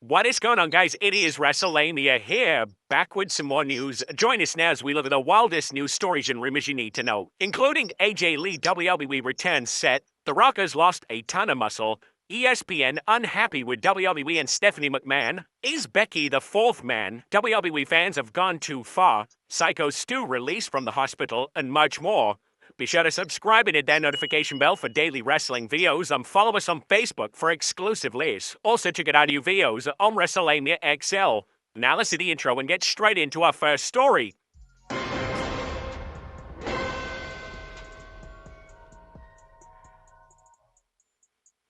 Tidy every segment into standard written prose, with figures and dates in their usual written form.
What is going on, guys? It is Wrestlelamia here, back with some more news. Join us now as we look at the wildest news stories and rumors you need to know, including AJ Lee WWE return set, The Rockers lost a ton of muscle, ESPN unhappy with WWE and Stephanie McMahon, is Becky the fourth man, WWE fans have gone too far, Syko Stu released from the hospital, and much more. Be sure to subscribe and hit that notification bell for daily wrestling videos and follow us on Facebook for exclusive lists. Also check out our new videos on Wrestlelamia XL. Now let's see the intro and get straight into our first story.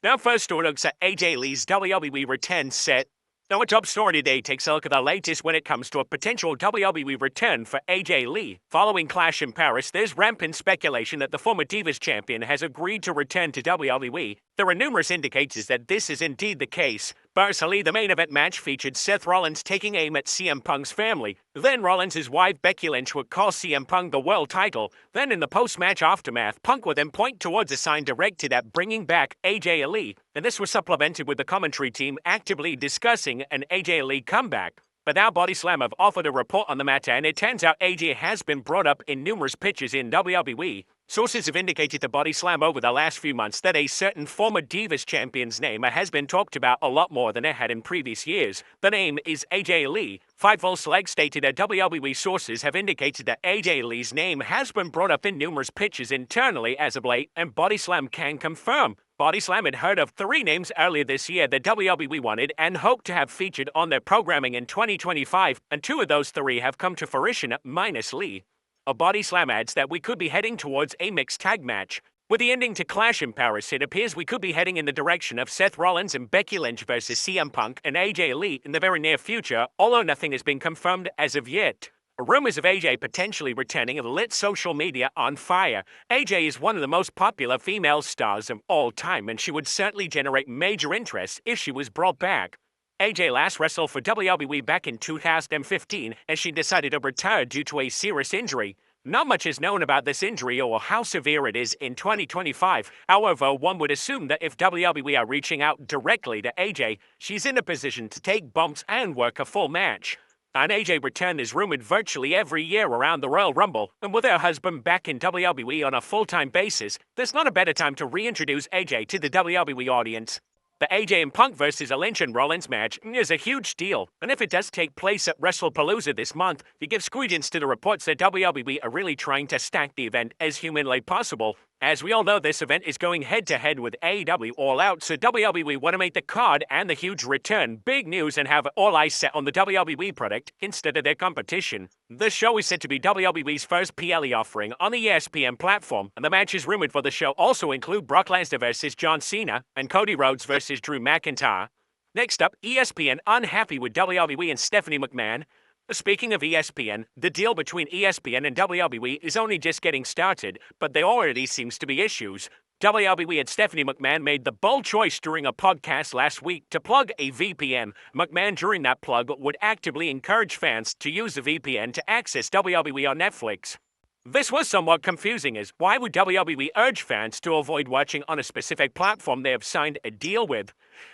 Now first story looks at AJ Lee's WWE return set. Now our top story today takes a look at the latest when it comes to a potential WWE return for AJ Lee. Following Clash in Paris, there's rampant speculation that the former Divas champion has agreed to return to WWE. There are numerous indicators that this is indeed the case. Personally, the main event match featured Seth Rollins taking aim at CM Punk's family. Then Rollins' wife Becky Lynch would call CM Punk the world title. Then in the post-match aftermath, Punk would then point towards a sign directed at bringing back AJ Lee. And this was supplemented with the commentary team actively discussing an AJ Lee comeback. But now Body Slam have offered a report on the matter, and it turns out AJ has been brought up in numerous pitches in WWE. Sources have indicated to Body Slam over the last few months that a certain former Divas champion's name has been talked about a lot more than it had in previous years. The name is AJ Lee. Fightful Select stated that WWE sources have indicated that AJ Lee's name has been brought up in numerous pitches internally as of late, and Body Slam can confirm. Body Slam had heard of 3 names earlier this year that WWE wanted and hoped to have featured on their programming in 2025, and 2 of those 3 have come to fruition minus Lee. A Body Slam adds that we could be heading towards a mixed tag match. With the ending to Clash in Paris, it appears we could be heading in the direction of Seth Rollins and Becky Lynch versus CM Punk and AJ Lee in the very near future, although nothing has been confirmed as of yet. Rumors of AJ potentially returning have lit social media on fire. AJ is one of the most popular female stars of all time, and she would certainly generate major interest if she was brought back. AJ last wrestled for WWE back in 2015, and she decided to retire due to a serious injury. Not much is known about this injury or how severe it is in 2025. However, one would assume that if WWE are reaching out directly to AJ, she's in a position to take bumps and work a full match. An AJ return is rumored virtually every year around the Royal Rumble, and with her husband back in WWE on a full-time basis, there's not a better time to reintroduce AJ to the WWE audience. The AJ and Punk versus a Lynch and Rollins match is a huge deal, and if it does take place at WrestlePalooza this month, you give credence to the reports that WWE are really trying to stack the event as humanly possible. As we all know, this event is going head-to-head with AEW All Out, so WWE want to make the card and the huge return big news and have all eyes set on the WWE product instead of their competition. The show is set to be WWE's first PLE offering on the ESPN platform, and the matches rumored for the show also include Brock Lesnar versus John Cena and Cody Rhodes versus Drew McIntyre. Next up, ESPN unhappy with WWE and Stephanie McMahon. Speaking of ESPN, the deal between ESPN and WWE is only just getting started, but there already seems to be issues. WWE and Stephanie McMahon made the bold choice during a podcast last week to plug a VPN. McMahon during that plug would actively encourage fans to use the VPN to access WWE on Netflix. This was somewhat confusing, as why would WWE urge fans to avoid watching on a specific platform they have signed a deal with?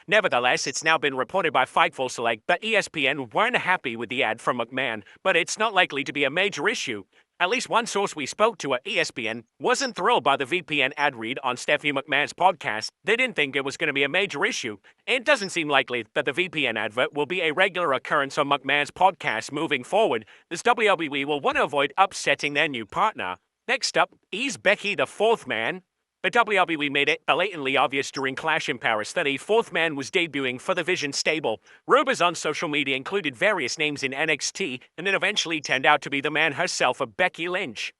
Nevertheless, it's now been reported by Fightful Select that ESPN weren't happy with the ad from McMahon, but it's not likely to be a major issue. At least one source we spoke to at ESPN wasn't thrilled by the VPN ad read on Stephanie McMahon's podcast. They didn't think it was going to be a major issue. It doesn't seem likely that the VPN advert will be a regular occurrence on McMahon's podcast moving forward, as WWE will want to avoid upsetting their new partner. Next up, is Becky the fourth man? The WWE made it blatantly obvious during Clash in Paris that a fourth man was debuting for the Vision stable. Rumors on social media included various names in NXT, and it eventually turned out to be the man herself, Becky Lynch.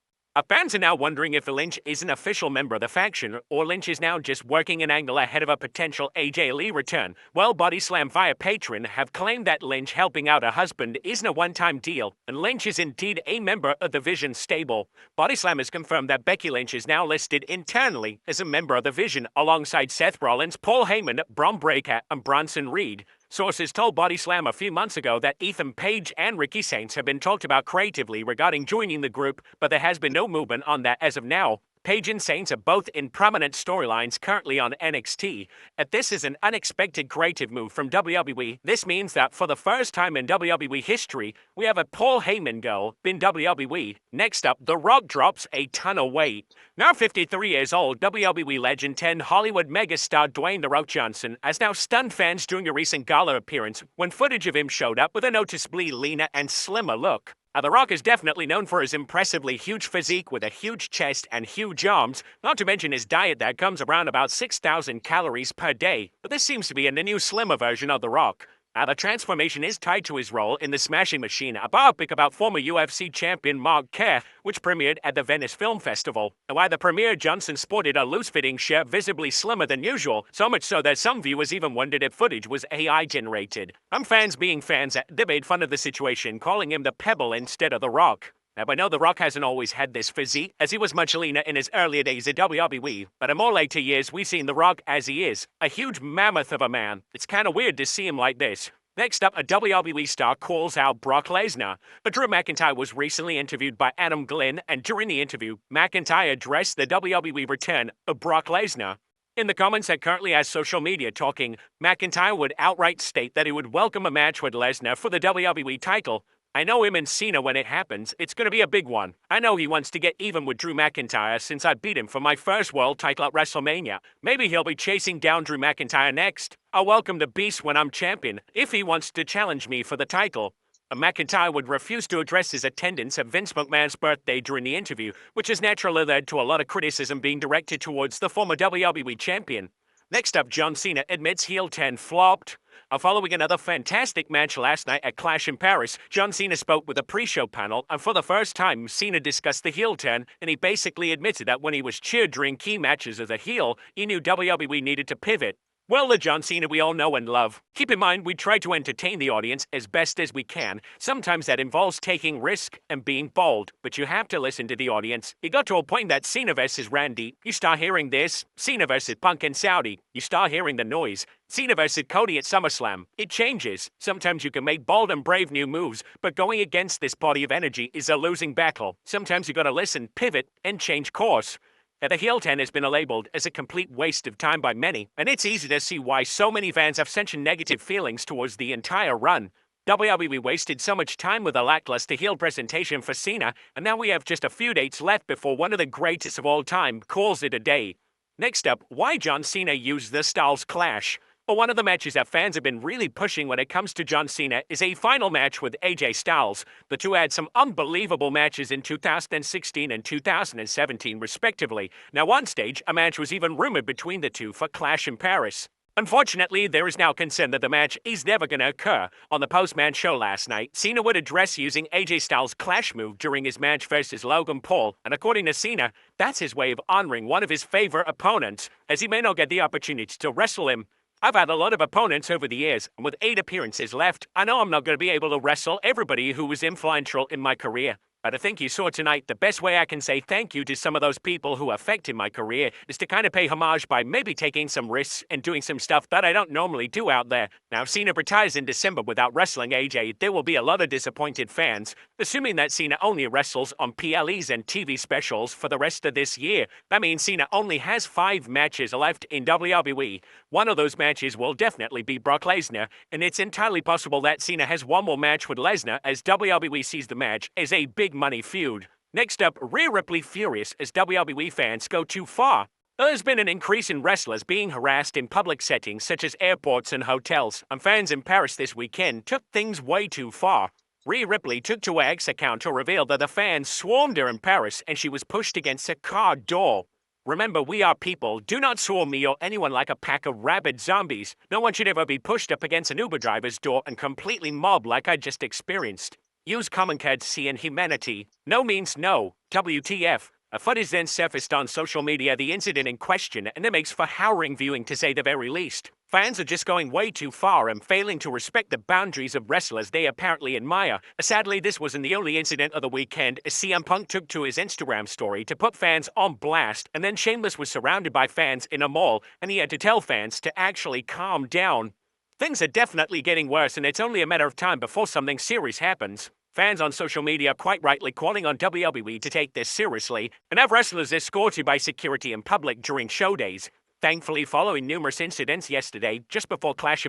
Fans are now wondering if Lynch is an official member of the faction, or Lynch is now just working an angle ahead of a potential AJ Lee return. Well, Body Slam via Patreon have claimed that Lynch helping out her husband isn't a one-time deal, and Lynch is indeed a member of the Vision stable. Body Slam has confirmed that Becky Lynch is now listed internally as a member of the Vision, alongside Seth Rollins, Paul Heyman, Bron Breakker, and Bronson Reed. Sources told Body Slam a few months ago that Ethan Page and Ricky Saints have been talked about creatively regarding joining the group, but there has been no movement on that as of now. Paige and Saints are both in prominent storylines currently on NXT, and this is an unexpected creative move from WWE. This means that for the first time in WWE history, we have a Paul Heyman girl in WWE. Next up, The Rock drops a ton of weight. Now 53 years old, WWE legend turned Hollywood megastar Dwayne "The Rock" Johnson has now stunned fans during a recent gala appearance when footage of him showed up with a noticeably leaner and slimmer look. The Rock is definitely known for his impressively huge physique with a huge chest and huge arms, not to mention his diet that comes around about 6,000 calories per day. But this seems to be in the new slimmer version of The Rock. The transformation is tied to his role in The Smashing Machine, a biopic about former UFC champion Mark Kerr, which premiered at the Venice Film Festival. And while the premiere, Johnson sported a loose-fitting shirt visibly slimmer than usual, so much so that some viewers even wondered if footage was AI-generated. Fans being fans, they made fun of the situation, calling him the Pebble instead of The Rock. Now, I know The Rock hasn't always had this physique, as he was much leaner in his earlier days at WWE, but in more later years, we've seen The Rock as he is, a huge mammoth of a man. It's kind of weird to see him like this. Next up, a WWE star calls out Brock Lesnar. But Drew McIntyre was recently interviewed by Adam Glynn, and during the interview, McIntyre addressed the WWE return of Brock Lesnar. In the comments that currently has social media talking, McIntyre would outright state that he would welcome a match with Lesnar for the WWE title. I know him and Cena when it happens. It's going to be a big one. I know he wants to get even with Drew McIntyre since I beat him for my first world title at Wrestlemania. Maybe he'll be chasing down Drew McIntyre next. I'll welcome the Beast when I'm champion, if he wants to challenge me for the title. McIntyre would refuse to address his attendance at Vince McMahon's birthday during the interview, which has naturally led to a lot of criticism being directed towards the former WWE champion. Next up, John Cena admits heel turn flopped. Following another fantastic match last night at Clash in Paris, John Cena spoke with a pre-show panel, and for the first time, Cena discussed the heel turn, and he basically admitted that when he was cheered during key matches as a heel, he knew WWE needed to pivot. Well, the John Cena we all know and love. Keep in mind, we try to entertain the audience as best as we can. Sometimes that involves taking risk and being bold, but you have to listen to the audience. It got to a point that Cena versus Randy, you start hearing this. Cena versus Punk and Saudi, you start hearing the noise. Cena versus Cody at SummerSlam, it changes. Sometimes you can make bold and brave new moves, but going against this body of energy is a losing battle. Sometimes you gotta listen, pivot, and change course. The heel turn has been labeled as a complete waste of time by many, and it's easy to see why so many fans have such negative feelings towards the entire run. WWE wasted so much time with a lackluster heel presentation for Cena, and now we have just a few dates left before one of the greatest of all time calls it a day. Next up, why John Cena used the Styles Clash. Well, one of the matches that fans have been really pushing when it comes to John Cena is a final match with AJ Styles. The two had some unbelievable matches in 2016 and 2017, respectively. Now, on stage, a match was even rumored between the two for Clash in Paris. Unfortunately, there is now concern that the match is never going to occur. On the post-match show last night, Cena would address using AJ Styles' Clash move during his match versus Logan Paul, and according to Cena, that's his way of honoring one of his favorite opponents, as he may not get the opportunity to wrestle him. I've had a lot of opponents over the years, and with 8 appearances left, I know I'm not going to be able to wrestle everybody who was influential in my career. But I think you saw tonight the best way I can say thank you to some of those people who affected my career is to kind of pay homage by maybe taking some risks and doing some stuff that I don't normally do out there. Now, if Cena retires in December without wrestling AJ, there will be a lot of disappointed fans, assuming that Cena only wrestles on PLEs and TV specials for the rest of this year. That means Cena only has 5 matches left in WWE. One of those matches will definitely be Brock Lesnar, and it's entirely possible that Cena has one more match with Lesnar as WWE sees the match as a big money feud. Next up, Rhea Ripley furious as WWE fans go too far. There's been an increase in wrestlers being harassed in public settings such as airports and hotels, and fans in Paris this weekend took things way too far. Rhea Ripley took to her X account to reveal that the fans swarmed her in Paris and she was pushed against a car door. Remember, we are people. Do not swarm me or anyone like a pack of rabid zombies. No one should ever be pushed up against an Uber driver's door and completely mobbed like I just experienced. Use common courtesy and humanity. No means no. WTF. A footage then surfaced on social media the incident in question, and it makes for harrowing viewing to say the very least. Fans are just going way too far and failing to respect the boundaries of wrestlers they apparently admire. Sadly, this wasn't the only incident of the weekend, as CM Punk took to his Instagram story to put fans on blast, and then Sheamus was surrounded by fans in a mall, and he had to tell fans to actually calm down. Things are definitely getting worse, and it's only a matter of time before something serious happens. Fans on social media quite rightly calling on WWE to take this seriously and have wrestlers escorted by security in public during show days. Thankfully, following numerous incidents yesterday, just before Clash